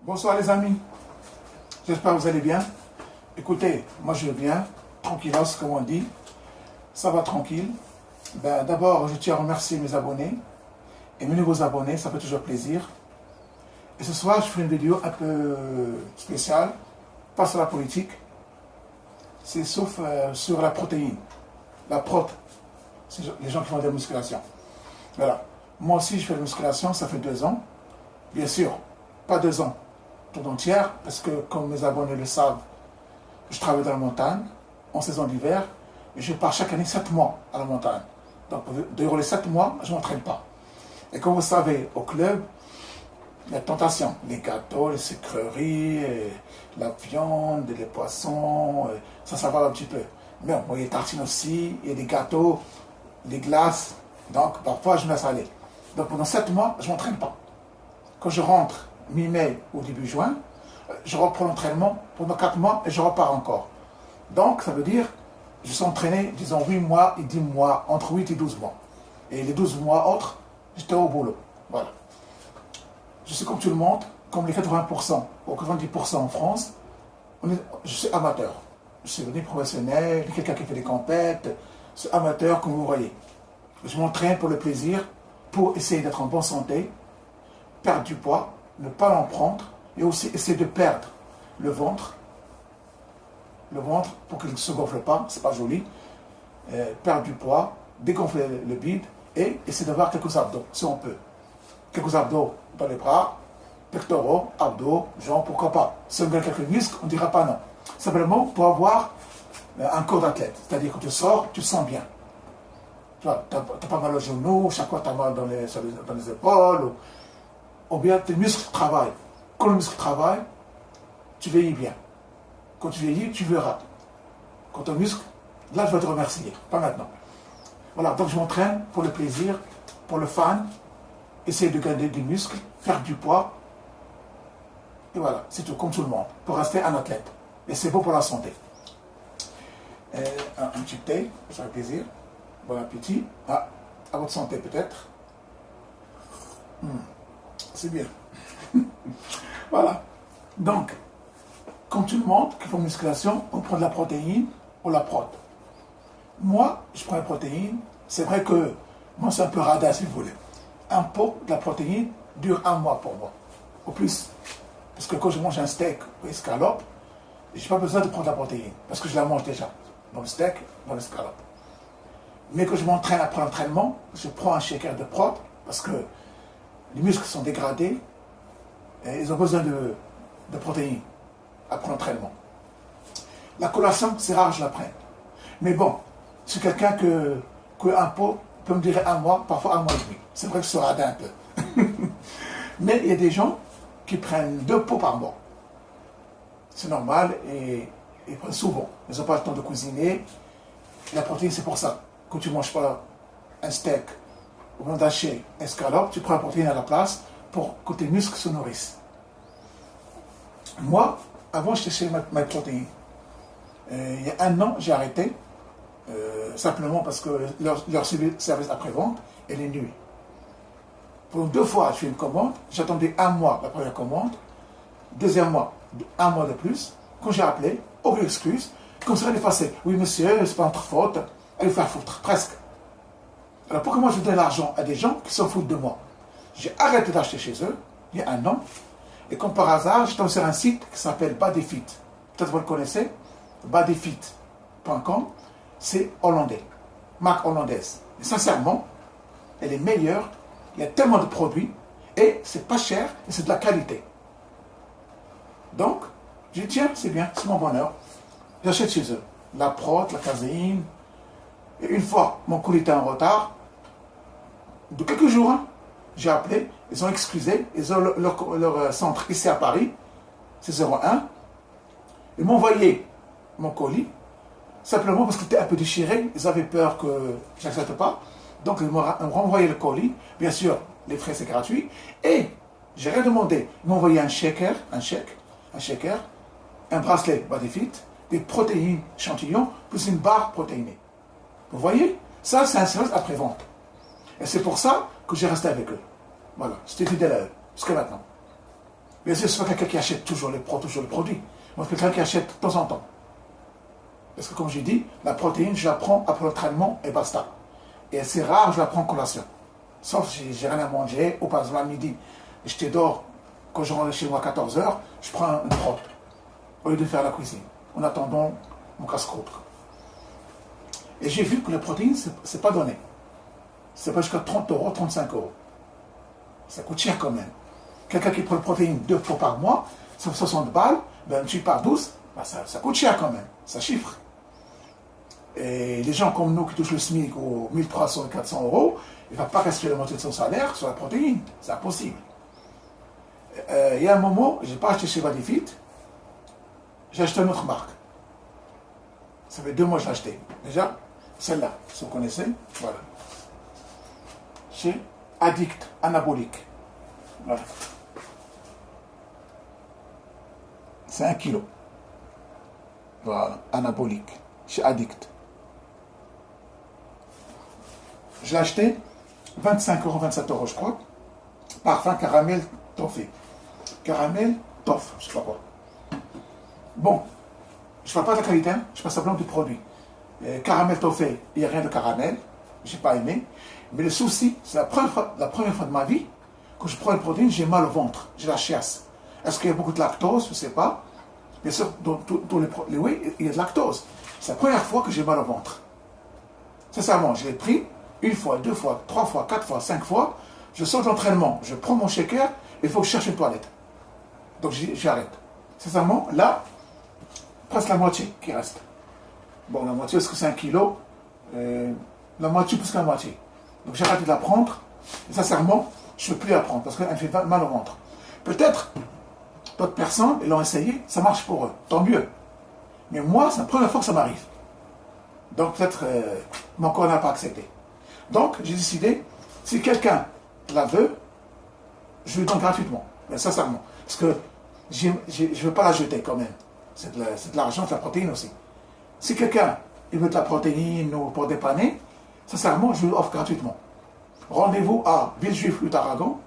Bonsoir les amis, j'espère que vous allez bien. Écoutez, moi je viens, tranquillos comme on dit, ça va tranquille. D'abord, je tiens à remercier mes abonnés et mes nouveaux abonnés, ça fait toujours plaisir. Et ce soir, je fais une vidéo un peu spéciale, pas sur la politique, c'est sauf sur la protéine, la prot, c'est les gens qui font de la musculation. Voilà, moi aussi je fais de la musculation, ça fait 2 ans, bien sûr, pas 2 ans tout entière, parce que comme mes abonnés le savent, je travaille dans la montagne, en saison d'hiver, et je pars chaque année 7 mois à la montagne. Donc, durant les 7 mois, je ne m'entraîne pas. Et comme vous savez, au club, la tentation, les gâteaux, les sucreries, la viande, les poissons, ça va un petit peu. Mais bon, il y a des tartines aussi, il y a des gâteaux, des glaces, donc parfois je me laisse aller. Donc pendant 7 mois, je ne m'entraîne pas. Quand je rentre mi-mai ou début juin, je reprends l'entraînement pendant 4 mois et je repars encore. Donc ça veut dire, je suis entraîné, disons 8 mois et 10 mois, entre 8 et 12 mois. Et les 12 mois autres, j'étais au boulot. Voilà. Je suis comme tout le monde, comme les 80% ou 90% en France, je suis amateur. Je suis ni professionnel, ni quelqu'un qui fait des compètes, je suis amateur comme vous voyez. Je m'entraîne pour le plaisir, pour essayer d'être en bonne santé, perdre du poids, ne pas en prendre, et aussi essayer de perdre le ventre pour qu'il ne se gonfle pas, c'est pas joli, perdre du poids, dégonfler le bide, et essayer d'avoir quelques abdos, si on peut. Quelques abdos dans les bras, pectoraux, abdos, jambes, pourquoi pas. Si on gagne quelques muscles, on ne dira pas non. Simplement pour avoir un corps d'athlète, c'est-à-dire que tu sors, tu te sens bien. Tu vois, tu n'as pas mal aux genoux, chaque fois tu as mal dans les épaules, ou bien tes muscles travaillent. Quand le muscle travaille, tu vieillis bien. Quand tu vieillis, tu verras. Quand ton muscle, là je vais te remercier, pas maintenant. Voilà, donc je m'entraîne pour le plaisir, pour le fun, essayer de gagner des muscles, perdre du poids. Et voilà, c'est tout, comme tout le monde, pour rester un athlète. Et c'est bon pour la santé. Un petit thé, ça fait plaisir. Bon appétit. Ah, à votre santé peut-être. C'est bien. Voilà. Donc, comme tout le monde qui fait musculation, on prend de la protéine ou la prot. Moi, je prends la protéine. C'est vrai que moi, c'est un peu radin si vous voulez. Un pot de la protéine dure 1 mois pour moi, au plus. Parce que quand je mange un steak ou escalope, je n'ai pas besoin de prendre la protéine, parce que je la mange déjà, dans le steak, dans l'escalope. Mais quand je m'entraîne après l'entraînement, je prends un shaker de prot, parce que les muscles sont dégradés, et ils ont besoin de protéines après l'entraînement. La collation, c'est rare que je la prenne. Mais bon, c'est quelqu'un que un pot peut me durer 1 mois, parfois 1 mois et demi. C'est vrai que je suis radin un peu. Mais il y a des gens qui prennent 2 pots par mois. C'est normal et ils prennent souvent. Ils n'ont pas le temps de cuisiner. La protéine, c'est pour ça. Quand tu ne manges pas un steak ou viande hachée, escalope, tu prends la protéine à la place pour que tes muscles se nourrissent. Moi, avant, j'étais chez ma protéine. Il y a 1 an, j'ai arrêté. Simplement parce que leur service après-vente, elle est nulle. Pour 2 fois, je fais une commande, j'attendais 1 mois la première commande, deuxième mois, 1 mois de plus. Quand j'ai appelé, aucune excuse, comme ça elle est passée. Oui monsieur, c'est pas notre faute, elle va faire foutre, presque. Alors pourquoi moi je donne l'argent à des gens qui s'en foutent de moi? J'ai arrêté d'acheter chez eux, il y a 1 an, et comme par hasard, je tombe sur un site qui s'appelle Badefit. Peut-être vous le connaissez, badefit.com, c'est hollandais, marque hollandaise. Et sincèrement, elle est meilleure. Il y a tellement de produits et c'est pas cher et c'est de la qualité. Donc, je dis tiens, c'est bien, c'est mon bonheur. J'achète chez eux la prot, la caséine. Et une fois, mon colis était en retard, de quelques jours, j'ai appelé, ils ont excusé, ils ont leur centre ici à Paris, c'est 01. Ils m'ont envoyé mon colis, simplement parce qu'il était un peu déchiré, ils avaient peur que je n'accepte pas. Donc, ils m'ont renvoyé le colis. Bien sûr, les frais, c'est gratuit. Et j'ai rien demandé. Ils m'ont envoyé un shaker, un bracelet Badefit, des protéines échantillons, plus une barre protéinée. Vous voyez? Ça, c'est un service après-vente. Et c'est pour ça que j'ai resté avec eux. Voilà, j'étais fidèle à eux, jusqu'à maintenant. Mais c'est pas quelqu'un qui achète toujours les produits. Moi, c'est quelqu'un qui achète de temps en temps. Parce que comme j'ai dit, la protéine, je la prends après l'entraînement et basta. Et c'est rare, je la prends en collation. Sauf si j'ai rien à manger, ou par exemple à midi, je dors, quand je rentre chez moi à 14h, je prends une prot, au lieu de faire la cuisine, en attendant mon casse-croûte. Et j'ai vu que les protéines, c'est pas donné. C'est pas jusqu'à 30 euros, 35 euros. Ça coûte cher quand même. Quelqu'un qui prend les protéines 2 fois par mois, ça fait 60 balles, ben, tu par 12, ben ça coûte cher quand même, ça chiffre. Et les gens comme nous qui touchent le SMIC aux 1300 et 400 euros, il ne va pas gaspiller la moitié de son salaire sur la protéine. C'est impossible. Il y a un moment, je n'ai pas acheté chez Badifit, j'ai acheté une autre marque. Ça fait 2 mois que je l'ai acheté. Déjà, celle-là, si vous connaissez, voilà. Chez Addict, anabolique. Voilà. C'est 1 kilo. Voilà, anabolique. Chez Addict. Je l'ai acheté 25 euros, 27 euros, je crois. Parfum caramel toffee. Caramel toff, je sais pas quoi. Bon, je ne parle pas de la qualité, hein, je parle simplement du produit. Caramel toffee, il n'y a rien de caramel. Je n'ai pas aimé. Mais le souci, c'est la première fois de ma vie, quand je prends une protéine, j'ai mal au ventre. J'ai la chiasse. Est-ce qu'il y a beaucoup de lactose? Je ne sais pas. Bien sûr, dans les whey, il y a de lactose. C'est la première fois que j'ai mal au ventre. Sincèrement, je l'ai pris 1 fois, 2 fois, 3 fois, 4 fois, 5 fois. Je sors de l'entraînement, je prends mon shaker, il faut que je cherche une toilette. Donc j'arrête. Sincèrement, là, presque la moitié qui reste. Bon, la moitié, est-ce que c'est 1 kilo? La moitié plus que la moitié. Donc j'ai arrêté de la prendre. Et sincèrement, je ne peux plus la prendre parce qu'elle me fait mal au ventre. Peut-être, d'autres personnes, ils l'ont essayé, ça marche pour eux. Tant mieux. Mais moi, c'est la première fois que ça m'arrive. Donc peut-être mon corps n'a pas accepté. Donc j'ai décidé, si quelqu'un la veut, je lui donne gratuitement. Mais sincèrement. Parce que je ne veux pas la jeter quand même. C'est de l'argent, de la protéine aussi. Si quelqu'un il veut de la protéine ou pour dépanner, sincèrement, je lui offre gratuitement. Rendez-vous à Villejuif, Aragon,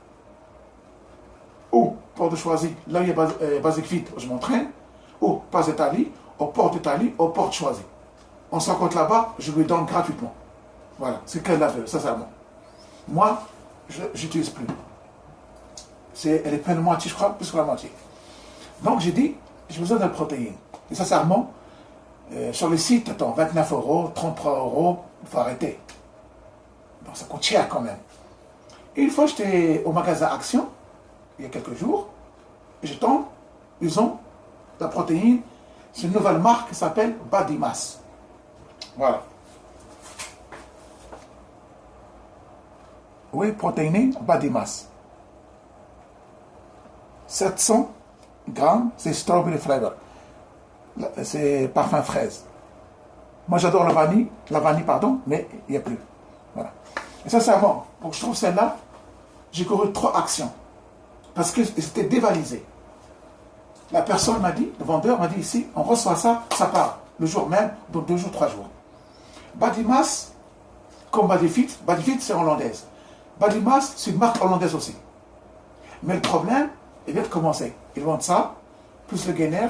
ou Port de Choisy, là où il y a Basic Fit, où je m'entraîne, ou Pas d'Italie, au Port d'Italie, au Port de Choisy. On se rencontre là-bas, je lui donne gratuitement. Voilà, c'est qu'elle la veut, sincèrement. Moi, je n'utilise plus. Elle est pleine de moitié, je crois, plus que la moitié. Donc j'ai dit, j'ai besoin de protéines. Et sincèrement, sur les sites, attends, 29 euros, 33 euros, il faut arrêter. Donc ça coûte cher quand même. Et une fois, j'étais au magasin Action, il y a quelques jours, et je tombe, ils ont la protéine, c'est une nouvelle marque qui s'appelle Badimas. Voilà. Oui, protéiné, Badimas. 700 grammes, c'est strawberry flavor. C'est parfum fraise. Moi j'adore la vanille, mais il n'y a plus. Voilà. Et sincèrement, pour que je trouve celle-là, j'ai couru 3 actions. Parce que c'était dévalisé. La personne m'a dit, le vendeur m'a dit ici, on reçoit ça, ça part. Le jour même, donc 2 jours, 3 jours. Badimas, comme Badifit c'est hollandaise. Badimas, c'est une marque hollandaise aussi. Mais le problème, il vient de commencer. Ils vendent ça, plus le gainer.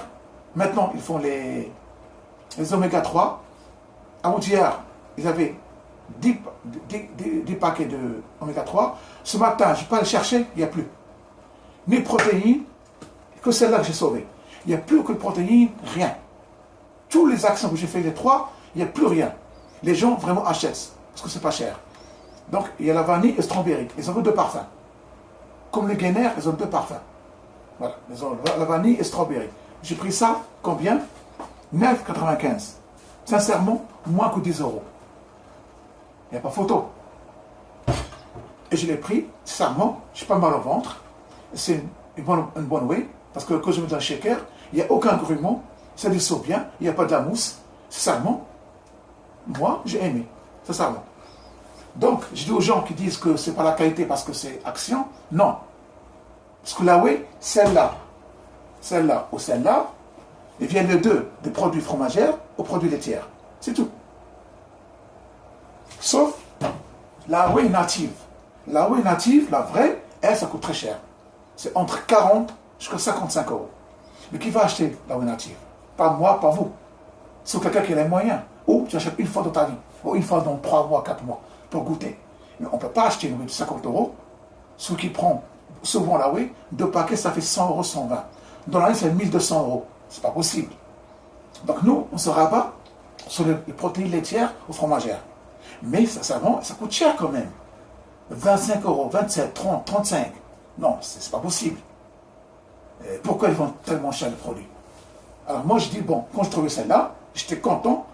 Maintenant, ils font les oméga 3. Avant-hier, ils avaient 10 paquets de oméga 3. Ce matin, je ne vais pas le chercher, il n'y a plus. Mes protéines, que celle-là que j'ai sauvée. Il n'y a plus que de protéines, rien. Tous les actions que j'ai fait, les 3, il n'y a plus rien. Les gens vraiment achètent, parce que c'est pas cher. Donc, il y a la vanille et le strawberry. Ils ont 2 parfums. Comme les gainers, ils ont 2 parfums. Voilà, ils ont la vanille et le strawberry. J'ai pris ça, combien? 9,95. Sincèrement, moins que 10 euros. Il n'y a pas photo. Et je l'ai pris, sincèrement, je n'ai pas mal au ventre. C'est une bonne way, parce que quand je mets dans le shaker, il n'y a aucun grumeau, ça dissout bien, il n'y a pas de la mousse. Sincèrement, moi, j'ai aimé. Sincèrement. Donc, je dis aux gens qui disent que c'est pas la qualité parce que c'est Action, non. Parce que la whey, celle-là ou celle-là, ils viennent les deux des produits fromagères aux produits laitiers. C'est tout. Sauf la whey native. La whey native, la vraie, elle, ça coûte très cher. C'est entre 40 jusqu'à 55 euros. Mais qui va acheter la whey native? Pas moi, pas vous. C'est quelqu'un qui a les moyens. Ou tu achètes une fois dans ta vie, ou une fois dans 3 mois, 4 mois, pour goûter. Mais on ne peut pas acheter une whey de 50 euros. Ceux qui prennent souvent la whey, 2 paquets, ça fait 100 euros, 120. Dans l'année, c'est 1200 euros. C'est pas possible. Donc nous, on se rabat sur les protéines laitières ou fromagères. Mais ça coûte cher quand même. 25 euros, 27, 30, 35. Non, c'est pas possible. Et pourquoi ils vendent tellement cher les produits? Alors moi, je dis, bon, quand je trouvais celle-là, j'étais content.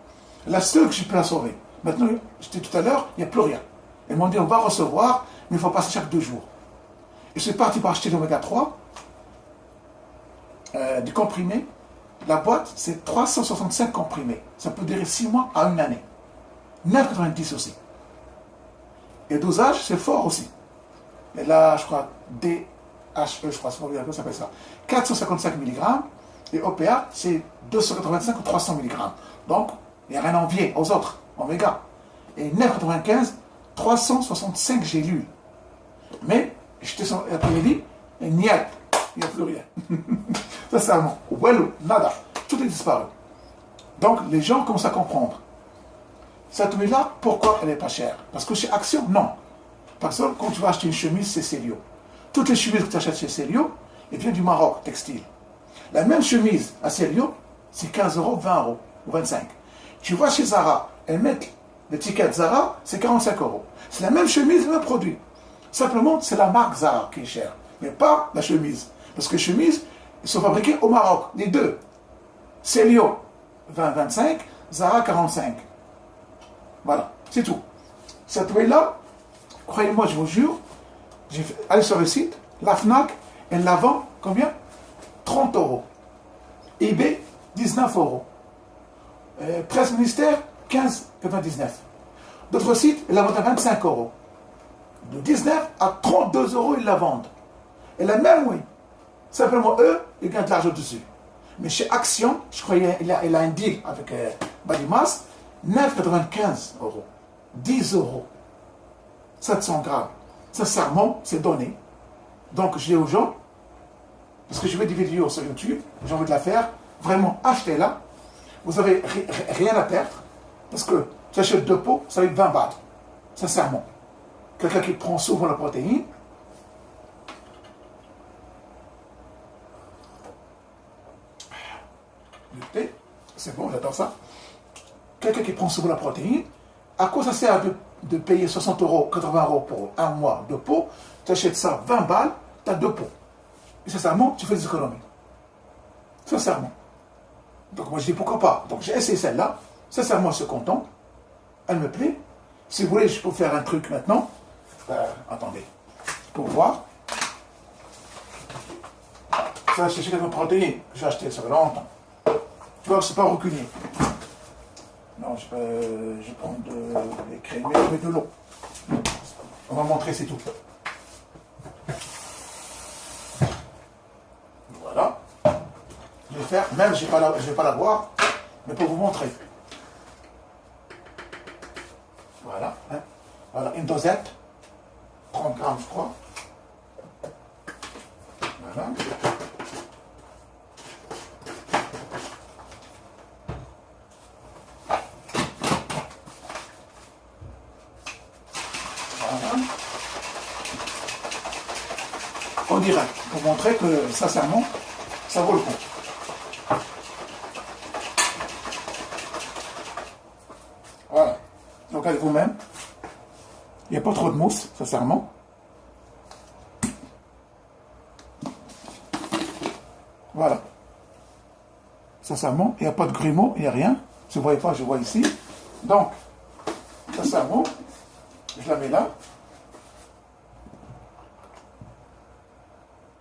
La seule que j'ai pu la sauver. Maintenant, je dis tout à l'heure, il n'y a plus rien. Ils m'ont dit, on va recevoir, mais il faut passer chaque 2 jours. Et je suis parti pour acheter l'oméga 3, du comprimé. La boîte, c'est 365 comprimés. Ça peut durer 6 mois à 1 année. 9,90 aussi. Et le dosage, c'est fort aussi. Et là, je crois, DHE, je crois, ça s'appelle ça. 455 mg. Et OPA, c'est 285 ou 300 mg. Donc, il n'y a rien à envier aux autres, oméga. Et 9,95, 365 gélules. Mais, j'étais sur l'après-midi, et niet, il n'y a plus rien. Ça, c'est allemand. Well, nada. Tout est disparu. Donc, les gens commencent à comprendre. Cette huile-là, pourquoi elle n'est pas chère? Parce que chez Action, non. Par exemple, quand tu vas acheter une chemise, c'est Célio. Toutes les chemises que tu achètes chez Célio, elles viennent du Maroc, textile. La même chemise à Célio, c'est 15 euros, 20 euros, ou 25. Tu vas chez Zara, elles mettent l'étiquette Zara, c'est 45 euros. C'est la même chemise, le même produit. Simplement, c'est la marque Zara qui est chère, mais pas la chemise. Parce que les chemises, elles sont fabriquées au Maroc, les deux. Célio, 20-25, Zara, 45. Voilà, c'est tout. Cette huile-là, croyez-moi, je vous jure, allez sur le site, la FNAC, elle la vend combien? 30 euros. eBay, 19 euros. Presse Ministère, 15,99. D'autres sites, ils la vendent à 25 euros. De 19 à 32 euros, ils la vendent. Et la même, oui. Simplement, eux, ils gagnent de l'argent dessus. Mais chez Action, je croyais, il a un deal avec Badimas, 9,95 euros. 10 euros. 700 grammes. Sincèrement, c'est donné. Donc, je dis aux gens, parce que je fais des vidéos sur YouTube, j'ai envie de la faire, vraiment, achetez-la. Vous n'avez rien à perdre, parce que tu achètes 2 pots, ça va être 20 balles. Sincèrement. Quelqu'un qui prend souvent la protéine, c'est bon, j'adore ça. Quelqu'un qui prend souvent la protéine, à quoi ça sert de payer 60 euros, 80 euros pour 1 mois de pot? Tu achètes ça 20 balles, tu as 2 pots. Et sincèrement, tu fais des économies. Sincèrement. Donc moi je dis pourquoi pas. Donc j'ai essayé celle-là. Sincèrement, je suis content. Elle me plaît. Si vous voulez, je peux faire un truc maintenant. Attendez. Pour voir. Ça, c'est chez les protéines que j'ai acheté, ça fait longtemps. Tu vois, c'est pas reculé. Non, je prends des crèmes et de l'eau. On va montrer, c'est tout. Voilà. Je vais faire, même je vais pas la boire, mais pour vous montrer. Voilà. Hein. Voilà, une dosette. 30 grammes, je crois. Voilà. En direct, pour montrer que, sincèrement, ça vaut le coup. Voilà. Donc, avec vous-même, il n'y a pas trop de mousse, sincèrement. Voilà. Sincèrement, il n'y a pas de grumeaux, il n'y a rien. Si vous ne voyez pas, je vois ici. Donc, sincèrement, je la mets là.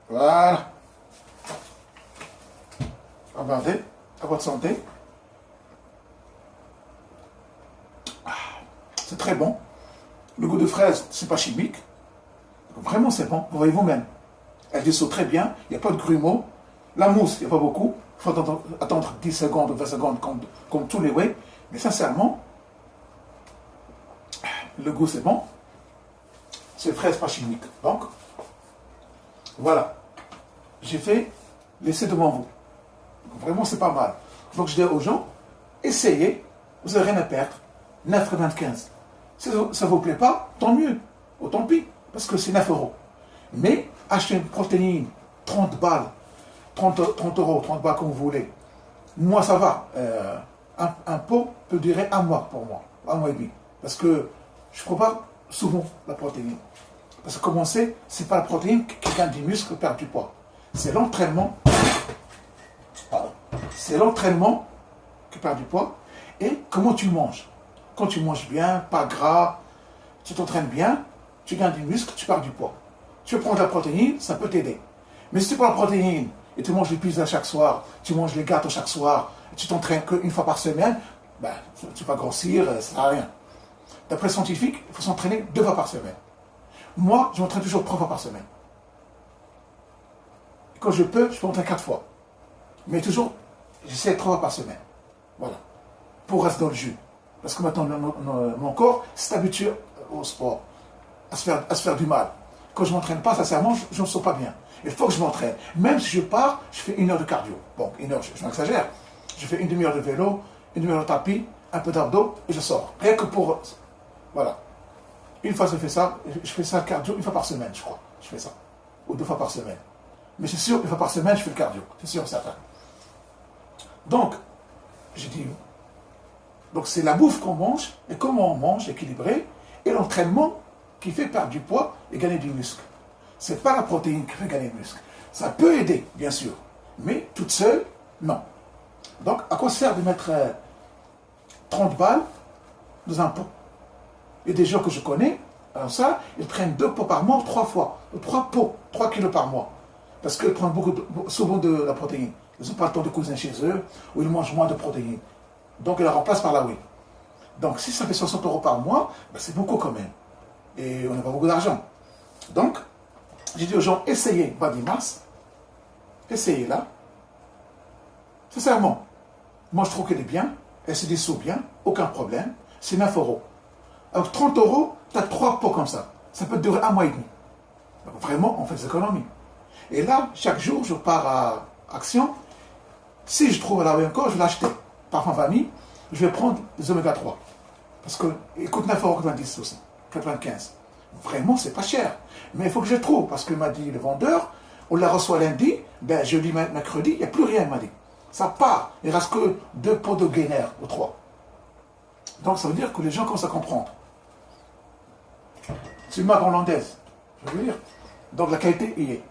Voilà. Regardez, à votre santé. C'est très bon. Le goût de fraise, c'est pas chimique. Vraiment, c'est bon. Vous voyez vous-même. Elle dissout très bien. Il n'y a pas de grumeaux. La mousse, il n'y a pas beaucoup. Il faut attendre 10 secondes ou 20 secondes comme tous les whey. Mais sincèrement, le goût, c'est bon. C'est fraise, pas chimique. Donc, voilà. J'ai fait laissez devant vous. Vraiment, c'est pas mal. Donc, je dis aux gens, essayez, vous n'avez rien à perdre. 9,95. Si ça ne vous plaît pas, tant mieux, ou tant pis, parce que c'est 9 euros. Mais acheter une protéine, 30 balles, 30 euros, 30 balles comme vous voulez. Moi, ça va. Un pot peut durer un mois pour moi, un mois et demi. Parce que je ne prends pas souvent la protéine. Parce que comme on sait, ce n'est pas la protéine qui gagne du muscle, qui perd du poids. C'est l'entraînement. C'est l'entraînement qui perd du poids. Et comment tu manges. Quand tu manges bien, pas gras, tu t'entraînes bien, tu gagnes du muscle, tu perds du poids. Tu veux prendre la protéine, ça peut t'aider. Mais si tu prends la protéine et tu manges les pizzas chaque soir, tu manges les gâteaux chaque soir, et tu t'entraînes qu'une fois par semaine, ben, tu vas grossir, ça sert à rien. D'après les scientifiques, il faut s'entraîner 2 fois par semaine. Moi, je m'entraîne toujours 3 fois par semaine. Et quand je peux m'entraîner 4 fois. Mais toujours, j'essaie 3 fois par semaine. Voilà. Pour rester dans le jus. Parce que maintenant, mon corps s'est habitué au sport, à se faire du mal. Quand je ne m'entraîne pas, sincèrement, je ne me sens pas bien. Il faut que je m'entraîne. Même si je pars, je fais 1 heure de cardio. Bon, 1 heure, je m'exagère. Je fais une demi-heure de vélo, une demi-heure de tapis, un peu d'abdos, et je sors. Rien que pour... Voilà. Une fois que je fais ça, je fais ça le cardio 1 fois par semaine, je crois. Je fais ça. Ou 2 fois par semaine. Mais c'est sûr, 1 fois par semaine, je fais le cardio. C'est sûr, certain. Donc, j'ai dit... Donc c'est la bouffe qu'on mange, et comment on mange équilibré, et l'entraînement qui fait perdre du poids et gagner du muscle. Ce n'est pas la protéine qui fait gagner du muscle. Ça peut aider, bien sûr, mais toute seule, non. Donc à quoi sert de mettre 30 balles dans un pot? Il y a des gens que je connais, alors ça, ils prennent 2 pots par mois, 3 fois, 3 pots, 3 kilos par mois. Parce qu'ils prennent souvent de la protéine. Ils n'ont pas le temps de cuisiner chez eux, ou ils mangent moins de protéines. Donc, il la remplace par la whey. Donc, si ça fait 60 euros par mois, ben, c'est beaucoup quand même. Et on n'a pas beaucoup d'argent. Donc, j'ai dit aux gens, essayez Body Mass. Essayez-la. Sincèrement, moi, je trouve qu'elle est bien. Elle se dissout bien. Aucun problème. C'est 9 euros. Avec 30 euros, tu as 3 pots comme ça. Ça peut durer un mois et demi. Donc, vraiment, on fait des économies. Et là, chaque jour, je pars à Action. Si je trouve la whey encore, je vais l'acheter. Par ma famille, je vais prendre les oméga 3. Parce qu'il coûte 9,90 € aussi, 95. Vraiment, c'est pas cher. Mais il faut que je trouve, parce qu'il m'a dit le vendeur, on la reçoit lundi, ben jeudi, mercredi, il n'y a plus rien, il m'a dit. Ça part, il ne reste que 2 pots de gainer, ou 3. Donc ça veut dire que les gens commencent à comprendre. C'est une marque hollandaise, je veux dire. Donc la qualité y est.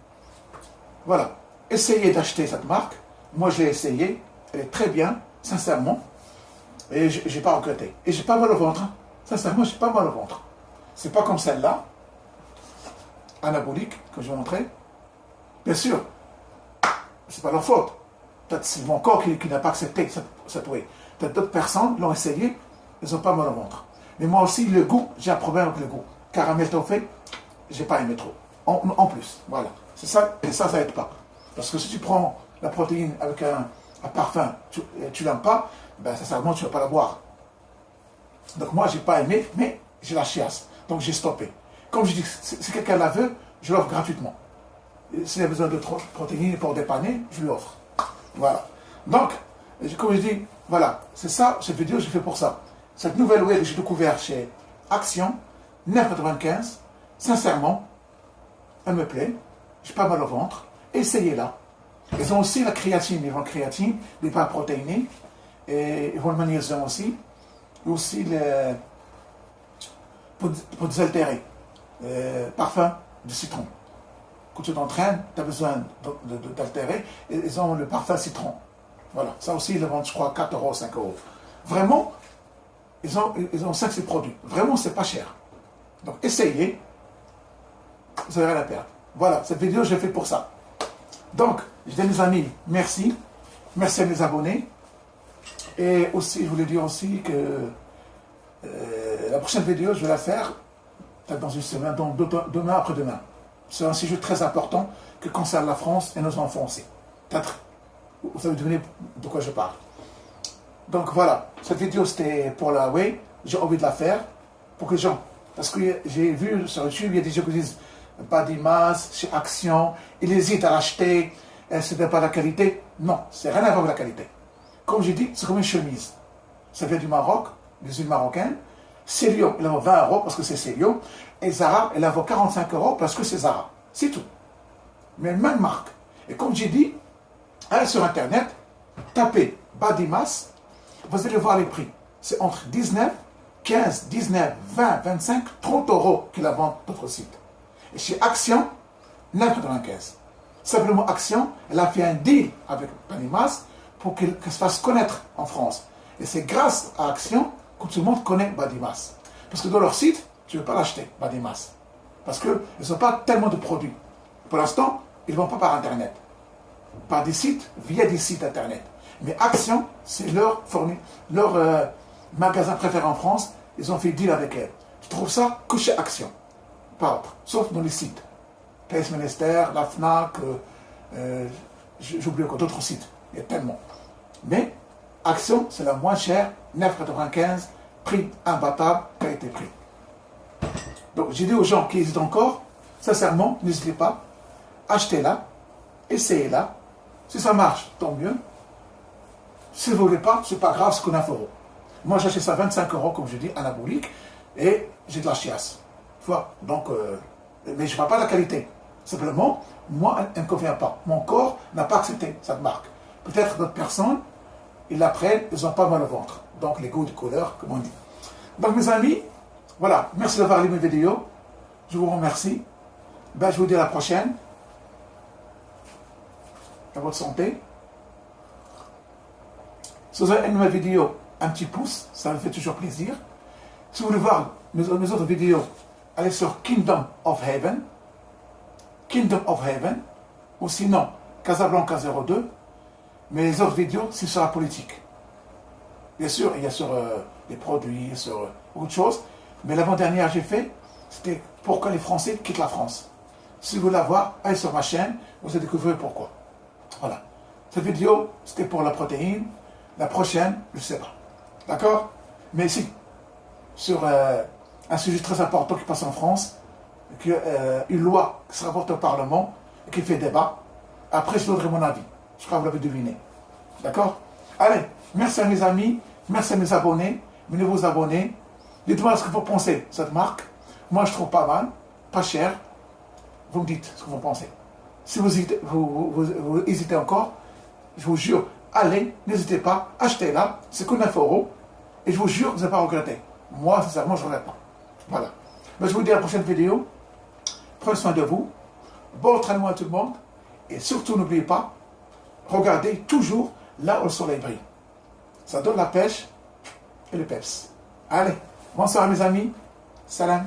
Voilà. Essayez d'acheter cette marque. Moi, je l'ai essayé. Elle est très bien. Sincèrement, et je n'ai pas regretté. Et j'ai pas mal au ventre. Sincèrement, j'ai pas mal au ventre. C'est pas comme celle-là, anabolique, que je vais montrer. Bien sûr, c'est pas leur faute. Peut-être c'est mon corps qui n'a pas accepté cette whey. Peut-être d'autres personnes l'ont essayé, ils ont pas mal au ventre. Mais moi aussi, le goût, j'ai un problème avec le goût. Caramel toffé, j'ai pas aimé trop. En plus, voilà. C'est ça, et ça aide pas. Parce que si tu prends la protéine avec un parfum, tu l'aimes pas, ben sincèrement, tu ne vas pas la boire. Donc moi, j'ai pas aimé, mais j'ai la chiasse. Donc j'ai stoppé. Comme je dis, si quelqu'un la veut, je l'offre gratuitement. S'il a besoin de protéines pour dépanner, je lui offre. Voilà. Donc, comme je dis, voilà, c'est ça, cette vidéo, j'ai fait pour ça. Cette nouvelle whey que j'ai découvert chez Action, 9,95, sincèrement, elle me plaît, j'ai pas mal au ventre, essayez-la. Ils ont aussi la créatine, ils vendent créatine, les pains protéinés, et ils vendent le magnésium aussi, et aussi pour désaltérer, parfum de citron. Quand tu t'entraînes, tu as besoin d'altérer, et ils ont le parfum citron. Voilà, ça aussi, ils le vendent, je crois, 4 euros, 5 euros. Vraiment, ils ont 5 produits. Vraiment, c'est pas cher. Donc, essayez, vous n'avez rien à perdre. Voilà, cette vidéo, je l'ai fait pour ça. Donc, je dis à mes amis, merci. Merci à mes abonnés. Et aussi, je voulais dire aussi que la prochaine vidéo, je vais la faire peut-être dans une semaine, donc demain, après-demain. C'est un sujet très important qui concerne la France et nos enfants aussi. Peut-être, vous avez deviné de quoi je parle. Donc voilà, cette vidéo c'était pour la whey. J'ai envie de la faire pour que les gens, parce que j'ai vu sur YouTube, il y a des gens qui disent Body Mass, chez Action, ils hésitent à l'acheter, ce n'est pas la qualité. Non, c'est rien à voir avec la qualité. Comme j'ai dit, c'est comme une chemise. Ça vient du Maroc, des îles marocaines. Célio, elle vaut 20 € parce que c'est Célio. Et Zara, elle vaut 45 € parce que c'est Zara. C'est tout. Mais même marque. Et comme j'ai dit, allez sur Internet, tapez Badimas, vous allez voir les prix. C'est entre 19, 15, 19, 20, 25, 30 € qu'ils la vendent d'autres sites. Et chez Action, 9,95. Simplement Action, elle a fait un deal avec Badimas pour qu'elle se fasse connaître en France. Et c'est grâce à Action que tout le monde connaît Badimas. Parce que dans leur site, tu ne veux pas l'acheter, Badimas. Parce qu'ils n'ont pas tellement de produits. Pour l'instant, ils ne vont pas par Internet. Par des sites, via des sites Internet. Mais Action, c'est leur magasin préféré en France. Ils ont fait deal avec elle. Tu trouves ça que chez Action. Pas autre. Sauf dans les sites. PS Ministère, la FNAC, j'oublie encore d'autres sites. Il y a tellement. Mais Action, c'est la moins chère, 9,95, prix imbattable, qualité prix. Donc j'ai dit aux gens qui hésitent encore, sincèrement, n'hésitez pas, achetez-la, essayez-la. Si ça marche, tant mieux. Si vous ne voulez pas, c'est pas grave, c'est que 9 €. Moi j'ai acheté ça 25 €, comme je dis, anabolique, et j'ai de la chiasse. Donc, mais je ne parle pas de la qualité. Simplement, moi, elle ne me convient pas. Mon corps n'a pas accepté cette marque. Peut-être d'autres personnes, ils la prennent, ils n'ont pas mal au ventre. Donc, les goûts de couleur, comme on dit. Donc, mes amis, voilà. Merci d'avoir lu mes vidéos. Je vous remercie. Je vous dis à la prochaine. À votre santé. Si vous avez aimé ma vidéo, un petit pouce, ça me fait toujours plaisir. Si vous voulez voir mes autres vidéos, allez sur Kingdom of Heaven. Kingdom of Heaven. Ou sinon, Casablanca 02. Mais les autres vidéos, c'est sur la politique. Bien sûr, il y a sur les produits, sur autre chose. Mais l'avant-dernière que j'ai fait, c'était pourquoi les Français quittent la France. Si vous voulez la voir, allez sur ma chaîne, vous allez découvrir pourquoi. Voilà. Cette vidéo, c'était pour la protéine. La prochaine, je ne sais pas. D'accord? Mais si, sur un sujet très important qui passe en France, une loi qui sera votée au Parlement, et qui fait débat. Après, je donnerai mon avis. Je crois que vous l'avez deviné. D'accord? Allez, merci à mes amis, merci à mes abonnés, mes nouveaux abonnés. Dites-moi ce que vous pensez de cette marque. Moi, je trouve pas mal, pas cher. Vous me dites ce que vous pensez. Si vous hésitez encore, je vous jure, allez, n'hésitez pas, achetez-la, c'est que 9 €. Et je vous jure, vous n'allez pas regretter. Moi, sincèrement, je ne regrette pas. Voilà. Mais je vous dis à la prochaine vidéo. Prenez soin de vous. Bon entraînement à tout le monde. Et surtout, n'oubliez pas, regardez toujours là où le soleil brille. Ça donne la pêche et le peps. Allez, bonsoir mes amis. Salam.